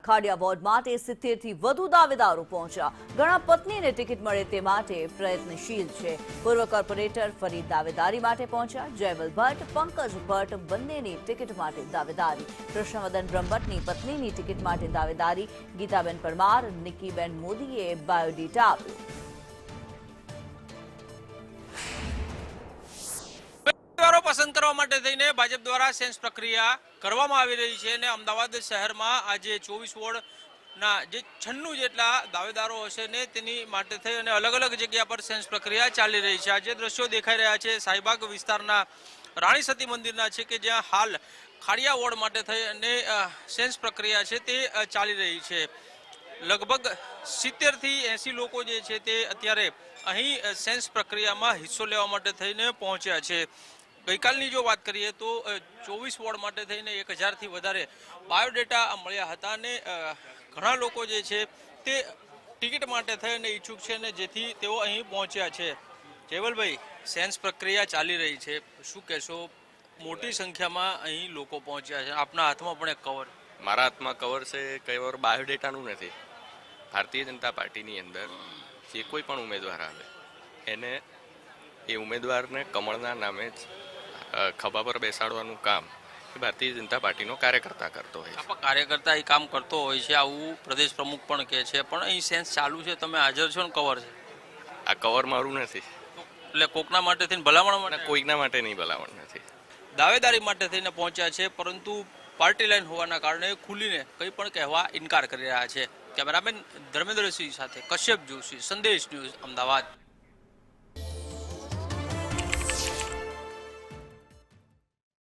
Khadia ward માટે 70 થી વધુ દાવેદારો પહોંચ્યા. ઘણા પત્નીને ટિકિટ મળે તે માટે પ્રયત્નશીલ છે. પૂર્વ કોર્પોરેટર ફરી દાવેદારી માટે પહોંચ્યા. જયવલ ભટ્ટ, પંકજ ભટ્ટ બંનેની ટિકિટ માટે દાવેદારી. કૃષ્ણવદન બ્રહ્મભટ્ટની પત્નીની ટિકિટ માટે દાવેદારી. ગીતાબેન પરમાર, નિકીબેન મોદીએ બાયોડેટા આપ્યો. પસંદ કરવા માટે થઈને ભાજપ દ્વારા સેન્સ પ્રક્રિયા કરવામાં આવી રહી છે અને અમદાવાદ શહેરમાં આજે 24 વોર્ડના જે 96 જેટલા દાવેદારો હશે ને તેની માટે થઈ અને અલગ અલગ જગ્યા પર સેન્સ પ્રક્રિયા ચાલી રહી છે. આજે દ્રશ્યો દેખાઈ રહ્યા છે શાહીબાગ વિસ્તારના રાણી સતી મંદિરના છે કે જ્યાં હાલ ખાડિયા વોર્ડ માટે થઈ અને સેન્સ પ્રક્રિયા છે તે ચાલી રહી છે. લગભગ 70 થી 80 લોકો જે છે તે અત્યારે અહીં સેન્સ પ્રક્રિયામાં હિસ્સો લેવા માટે થઈને પહોંચ્યા છે. ગઈકાલની જો વાત કરીએ તો 24 વોર્ડ માટે થઈને 1000 થી વધારે બાયોડેટા મળ્યા હતા અને ઘણા લોકો જે છે તે ટિકિટ માટે થઈને ઈચ્છુક છે અને જેથી તેઓ અહીં પહોંચ્યા છે. જયવલભાઈ, સેન્સ પ્રક્રિયા ચાલી રહી છે, શું કહેશો? મોટી સંખ્યામાં અહીં લોકો પહોંચ્યા છે. આપના હાથમાં પણ એક કવર. મારા હાથમાં કવર છે. કવર બાયોડેટાનું નથી. ભારતીય જનતા પાર્ટીની અંદર જે કોઈ પણ ઉમેદવાર આવે એને એ ઉમેદવારને કમળના નામે જ ખભા પર બેસાડવાનું કામ એ ભારતીય જનતા પાર્ટીનો કાર્યકર્તા કરતો હોય છે. કાર્યકર્તા એ કામ કરતો હોય છે, આવું પ્રદેશ પ્રમુખ પણ કહે છે. પણ અહીં સેન્સ ચાલુ છે, તમે હાજર છો ને કવર છે. આ કવર મારું નથી. એટલે કોકના માટે થઈને ભલામણ માટે? કોઈના માટે નહીં, ભલામણ નથી. દાવેદારી માટે થઈને પહોંચ્યા છે, પરંતુ પાર્ટી લાઈન હોવાના કારણે ખુલીને કંઈ પણ કહેવા ઇનકાર કરી રહ્યા છે. કેમેરામેન ધર્મેન્દ્રસિંહ સાથે કશ્યપ જોશી, સંદેશ ન્યૂઝ, અમદાવાદ.